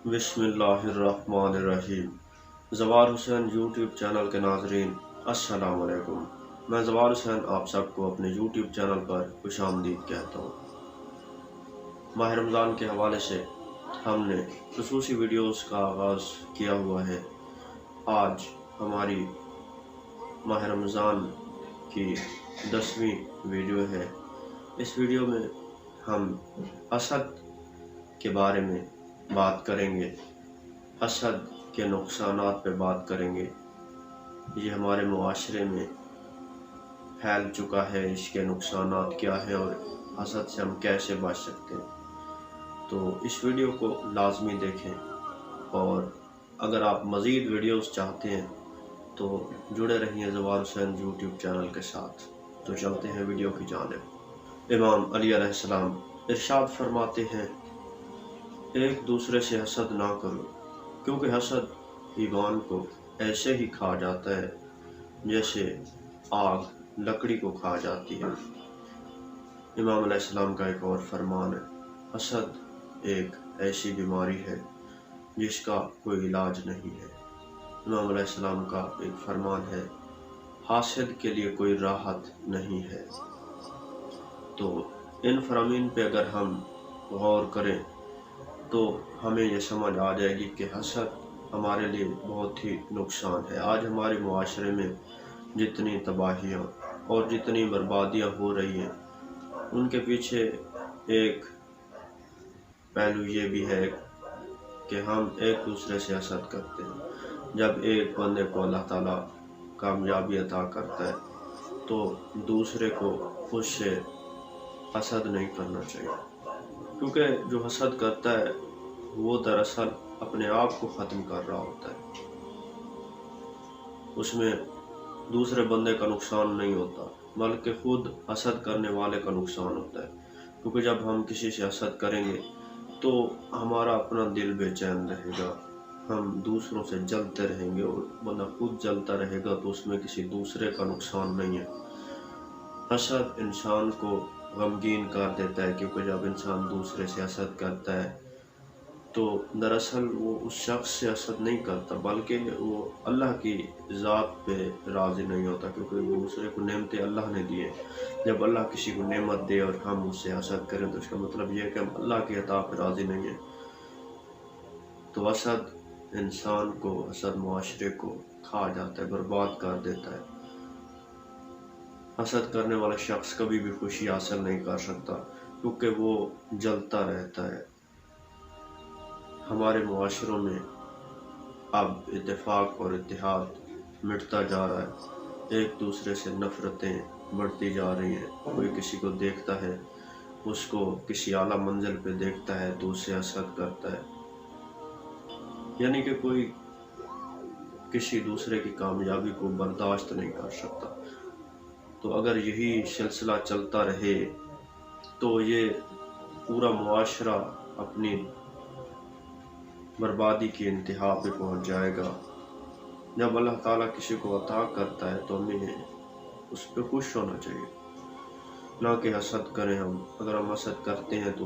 बिस्मिल्लाहिर्रहमानिर्रहीम। ज़वार Hussain YouTube channel के नाज़रीन अस्सलाम वालेकुम। मैं ज़वार हुसैन आप सबको अपने यूट्यूब चैनल पर खुशामदीद कहता हूँ। माह रमज़ान के हवाले से हमने ख़ुसूसी वीडियोस का आगाज़ किया हुआ है। आज हमारी माह रमज़ान की 10वीं वीडियो है। इस वीडियो में हम हसद के बारे में बात करेंगे, हसद के नुकसानात पे बात करेंगे। ये हमारे मुआशरे में फैल चुका है, इसके नुकसानात क्या हैं और हसद से हम कैसे बच सकते हैं। तो इस वीडियो को लाजमी देखें और अगर आप मज़ीद वीडियोस चाहते हैं तो जुड़े रहिए ज़वार हुसैन यूट्यूब चैनल के साथ। तो चलते हैं वीडियो की जानिब। इमाम अली अलैहिस्सलाम इरशाद फरमाते हैं, एक दूसरे से हसद ना करो, क्योंकि हसद ईमान को ऐसे ही खा जाता है जैसे आग लकड़ी को खा जाती है। इमाम अलैहिस्सलाम का एक और फरमान है, हसद एक ऐसी बीमारी है जिसका कोई इलाज नहीं है। इमाम अलैहिस्सलाम का एक फरमान है, हासिद के लिए कोई राहत नहीं है। तो इन फरामीन पे अगर हम गौर करें तो हमें ये समझ आ जाएगी कि हसद हमारे लिए बहुत ही नुकसान है। आज हमारे मुआशरे में जितनी तबाहियाँ और जितनी बर्बादियाँ हो रही हैं, उनके पीछे एक पहलू ये भी है कि हम एक दूसरे से हसद करते हैं। जब एक बंदे को अल्लाह ताला कामयाबी अता करता है तो दूसरे को उससे हसद नहीं करना चाहिए, क्योंकि जो हसद करता है वो दरअसल अपने आप को ख़त्म कर रहा होता है। उसमें दूसरे बंदे का नुकसान नहीं होता, बल्कि खुद हसद करने वाले का नुकसान होता है। क्योंकि जब हम किसी से हसद करेंगे तो हमारा अपना दिल बेचैन रहेगा, हम दूसरों से जलते रहेंगे और बंदा खुद जलता रहेगा तो उसमें किसी दूसरे का नुकसान नहीं है। हसद इंसान को गमगीन कर देता है, क्योंकि जब इंसान दूसरे से हसद करता है तो दरअसल वो उस शख्स से हसद नहीं करता, बल्कि वो अल्लाह की ज़ात पे राज़ी नहीं होता, क्योंकि दूसरे को नेमतें अल्लाह ने दी है। जब अल्लाह किसी को नेमत दे और हम उससे हसद करें तो इसका मतलब ये है कि हम अल्लाह की अता पे राज़ी नहीं हैं। तो हसद इंसान को, हसद मुआशरे को खा जाता है, बर्बाद कर देता है। हसद करने वाला शख्स कभी भी खुशी हासिल नहीं कर सकता, क्योंकि वो जलता रहता है। हमारे मुआशरों में अब इत्तेफाक और इत्तेहाद मिटता जा रहा है, एक दूसरे से नफ़रतें बढ़ती जा रही हैं। कोई किसी को देखता है, उसको किसी आला मंजिल पे देखता है तो उससे हसद करता है, यानी कि कोई किसी दूसरे की कामयाबी को बर्दाश्त नहीं कर सकता। तो अगर यही सिलसिला चलता रहे तो ये पूरा मुआशरा अपनी बर्बादी की इंतहा पे पहुंच जाएगा। जब अल्लाह ताला किसी को अता करता है तो हमें उस पर खुश होना चाहिए, ना कि हसद करें। हम अगर हम हसद करते हैं तो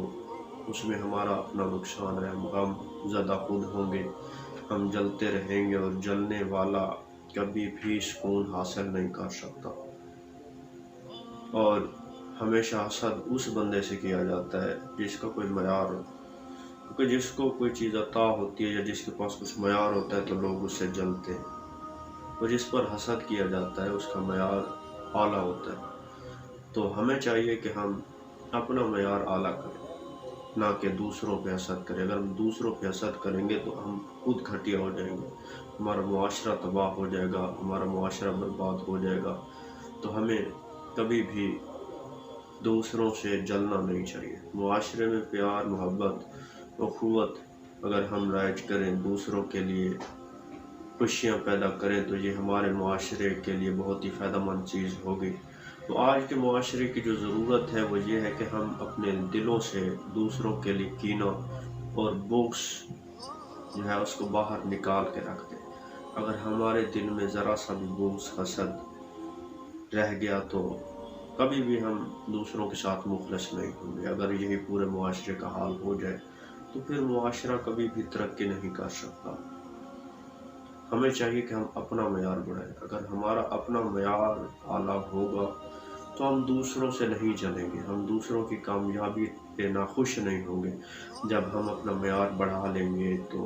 उसमें हमारा अपना नुकसान है, हम गम ज़्यादा खुद होंगे, हम जलते रहेंगे और जलने वाला कभी भी सुकून हासिल नहीं कर सकता। और हमेशा हसद उस बंदे से किया जाता है जिसका कोई मयार हो, क्योंकि जिसको कोई चीज़ अता होती है या जिसके पास कुछ मयार होता है तो लोग उससे जलते हैं, और जिस पर हसद किया जाता है उसका मयार आला होता है। तो हमें चाहिए कि हम अपना मयार आला करें, ना कि दूसरों पे हसद करें। अगर हम दूसरों पे हसद करेंगे तो हम खुद घटिया हो जाएंगे, हमारा मुआशरा तबाह हो जाएगा, हमारा मुआशरा बर्बाद हो जाएगा। तो हमें कभी भी दूसरों से जलना नहीं चाहिए। मुआशरे में प्यार, मोहब्बत, अखुवत अगर हम राइज करें, दूसरों के लिए खुशियाँ पैदा करें, तो ये हमारे मुआशरे के लिए बहुत ही फ़ायदेमंद चीज़ होगी। तो आज के मुआशरे की जो ज़रूरत है वो ये है कि हम अपने दिलों से दूसरों के लिए कीना और बुग़्ज़ जो है उसको बाहर निकाल के रख दें। अगर हमारे दिल में ज़रा सा भी बुग़्ज़, हसद रह गया तो कभी भी हम दूसरों के साथ मुखलस नहीं होंगे। अगर यही पूरे मुआशरे का हाल हो जाए तो फिर मुआशरा कभी भी तरक्की नहीं कर सकता। हमें चाहिए कि हम अपना मेयार बढ़ाएं। अगर हमारा अपना मेयार आला होगा तो हम दूसरों से नहीं जलेंगे, हम दूसरों की कामयाबी पे नाखुश नहीं होंगे। जब हम अपना मेयार बढ़ा लेंगे तो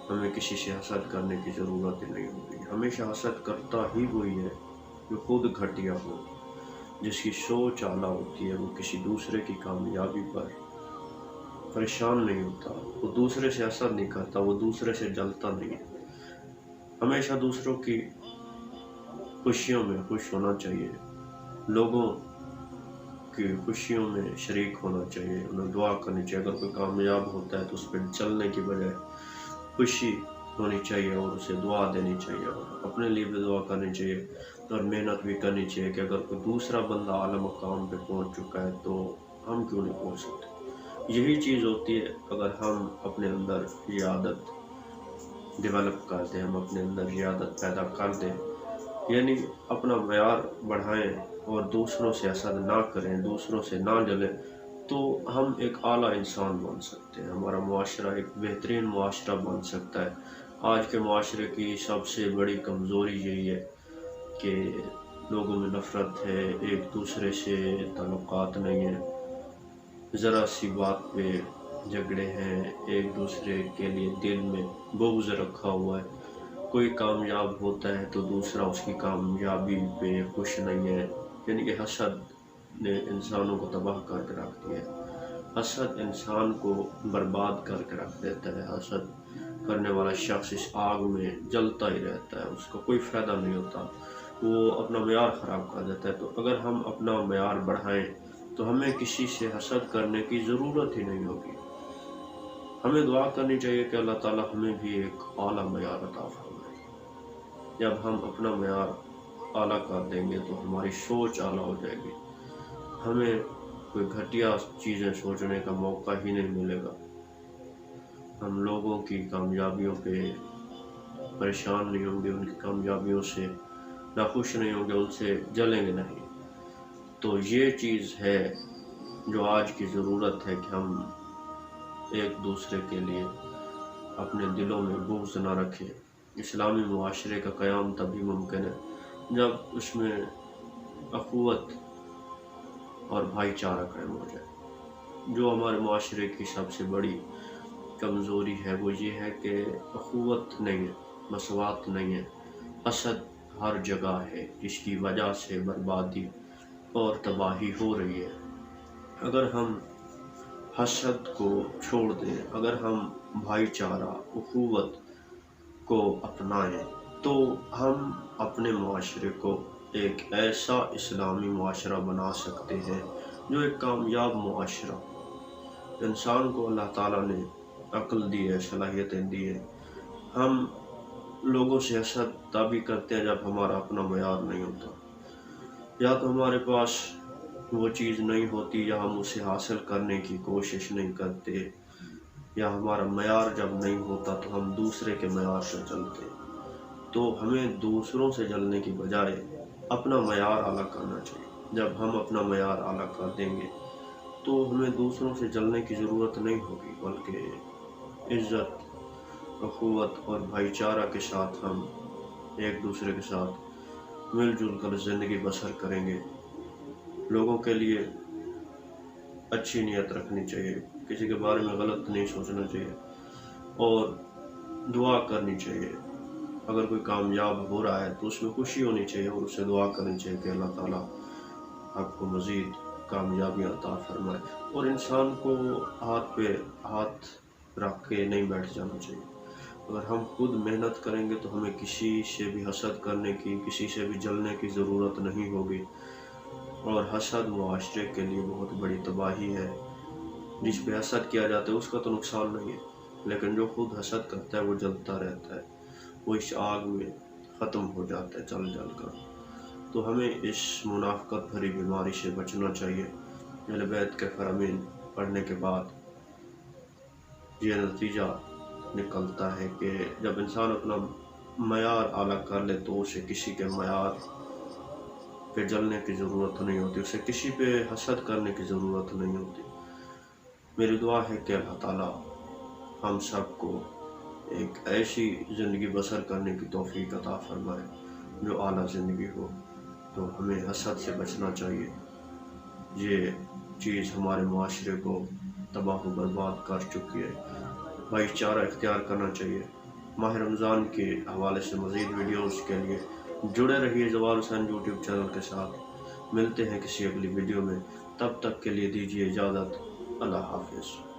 हमें किसी से हसद करने की ज़रूरत ही नहीं होगी। हमेशा हसद करता ही वही है जो खुद घटिया हो, जिसकी सोच आला होती है। वो किसी दूसरे की कामयाबी पर परेशान नहीं होता, वो दूसरे से हसद नहीं करता, वो दूसरे से जलता नहीं है। हमेशा दूसरों की खुशियों में खुश होना चाहिए, लोगों की खुशियों में शरीक होना चाहिए, उन्हें दुआ करनी चाहिए। अगर कोई कामयाब होता है तो उस पर जलने की बजाय खुशी होनी चाहिए और उसे दुआ देनी चाहिए, और अपने लिए भी दुआ करनी चाहिए और मेहनत भी करनी चाहिए कि अगर कोई दूसरा बंदा आला मकाम पे पहुंच चुका है तो हम क्यों नहीं पहुंच सकते। यही चीज़ होती है अगर हम अपने अंदर ये आदत डेवलप कर दें, हम अपने अंदर ये आदत पैदा कर दें, यानी अपना मेयार बढ़ाएं और दूसरों से हसद ना करें, दूसरों से ना जलें, तो हम एक आला इंसान बन सकते हैं। हमारा मुआशरा एक बेहतरीन मुआशरा बन सकता है। आज के मुआशरे की सबसे बड़ी कमज़ोरी यही है कि लोगों में नफ़रत है, एक दूसरे से ताल्लुकात नहीं है, ज़रा सी बात पे झगड़े हैं, एक दूसरे के लिए दिल में बुग़्ज़ रखा हुआ है। कोई कामयाब होता है तो दूसरा उसकी कामयाबी पे खुश नहीं है, यानी कि हसद ने इंसानों को तबाह करके रख दिया है। हसद इंसान को बर्बाद करके रख देता है। हसद करने वाला शख्स इस आग में जलता ही रहता है, उसको कोई फ़ायदा नहीं होता, वो अपना मेयार ख़राब कर देता है। तो अगर हम अपना मेयार बढ़ाएं तो हमें किसी से हसद करने की ज़रूरत ही नहीं होगी। हमें दुआ करनी चाहिए कि अल्लाह ताला हमें भी एक आला मेयार अता फरमाए। जब हम अपना मेयार आला कर देंगे तो हमारी सोच आला हो जाएगी, हमें कोई घटिया चीज़ें सोचने का मौका ही नहीं मिलेगा। हम लोगों की कामयाबियों पे परेशान नहीं होंगे, उनकी कामयाबियों से नाखुश नहीं होंगे, उनसे जलेंगे नहीं। तो ये चीज़ है जो आज की ज़रूरत है कि हम एक दूसरे के लिए अपने दिलों में बुग़्ज़ न रखें। इस्लामी मुआशरे का क़याम तभी मुमकिन है जब उसमें अख़ुवत और भाईचारा कायम हो जाए। जो हमारे मुआशरे की सबसे बड़ी कमज़ोरी है वो ये है कि अख़ुवत नहीं है, मसवात नहीं है, हसद हर जगह है, जिसकी वजह से बर्बादी और तबाही हो रही है। अगर हम हसद को छोड़ दें, अगर हम भाईचारा, अख़ुवत को अपनाएं, तो हम अपने मुआशरे को एक ऐसा इस्लामी मुआशरा बना सकते हैं जो एक कामयाब मुआशरा। इंसान को अल्लाह ताला ने अक्ल दी है, सलाहियतें दी है। हम लोगों से हसद तभी करते हैं जब हमारा अपना मेयार नहीं होता, या तो हमारे पास वो चीज़ नहीं होती, या हम उसे हासिल करने की कोशिश नहीं करते, या हमारा मेयार जब नहीं होता तो हम दूसरे के मेयार से जलते। तो हमें दूसरों से जलने की बजाय अपना मेयार आला करना चाहिए। जब हम अपना मेयार आला कर देंगे तो हमें दूसरों से जलने की ज़रूरत नहीं होगी, बल्कि इज़्ज़त, अख़ुवत और भाईचारा के साथ हम एक दूसरे के साथ मिलजुल कर ज़िंदगी बसर करेंगे। लोगों के लिए अच्छी नीयत रखनी चाहिए, किसी के बारे में गलत नहीं सोचना चाहिए और दुआ करनी चाहिए। अगर कोई कामयाब हो रहा है तो उसमें खुशी होनी चाहिए और उससे दुआ करनी चाहिए कि अल्लाह ताला आपको मज़ीद कामयाबियाँ अता फरमाए। और इंसान को हाथ पे हाथ रख के नहीं बैठ जाना चाहिए। अगर हम खुद मेहनत करेंगे तो हमें किसी से भी हसद करने की, किसी से भी जलने की ज़रूरत नहीं होगी। और हसद मुआशरे के लिए बहुत बड़ी तबाही है। जिस पे हसद किया जाता है उसका तो नुकसान नहीं है, लेकिन जो खुद हसद करता है वो जलता रहता है, वो इस आग में ख़त्म हो जाता है जल जल कर। तो हमें इस मुनाफ़क़त भरी बीमारी से बचना चाहिए। अहले बैत के फ़रामीन पढ़ने के बाद ये नतीजा निकलता है कि जब इंसान अपना मयार आला कर ले तो उसे किसी के मयार पे जलने की ज़रूरत नहीं होती, उसे किसी पे हसद करने की ज़रूरत नहीं होती। मेरी दुआ है कि अल्लाह ताला ہم سب کو ایک ایسی زندگی بسر کرنے کی توفیق عطا فرمائے جو اعلیٰ زندگی ہو۔ تو ہمیں حسد سے بچنا چاہیے، یہ چیز ہمارے معاشرے کو تباہ و برباد کر چکی ہے۔ بھائی چارہ اختیار کرنا چاہیے۔ ماہ رمضان کے حوالے سے مزید ویڈیوز کے لیے جڑے رہیے زوال حسین یوٹیوب چینل کے ساتھ۔ ملتے ہیں کسی اگلی ویڈیو میں، تب تک کے لیے دیجیے اجازت۔ اللہ حافظ۔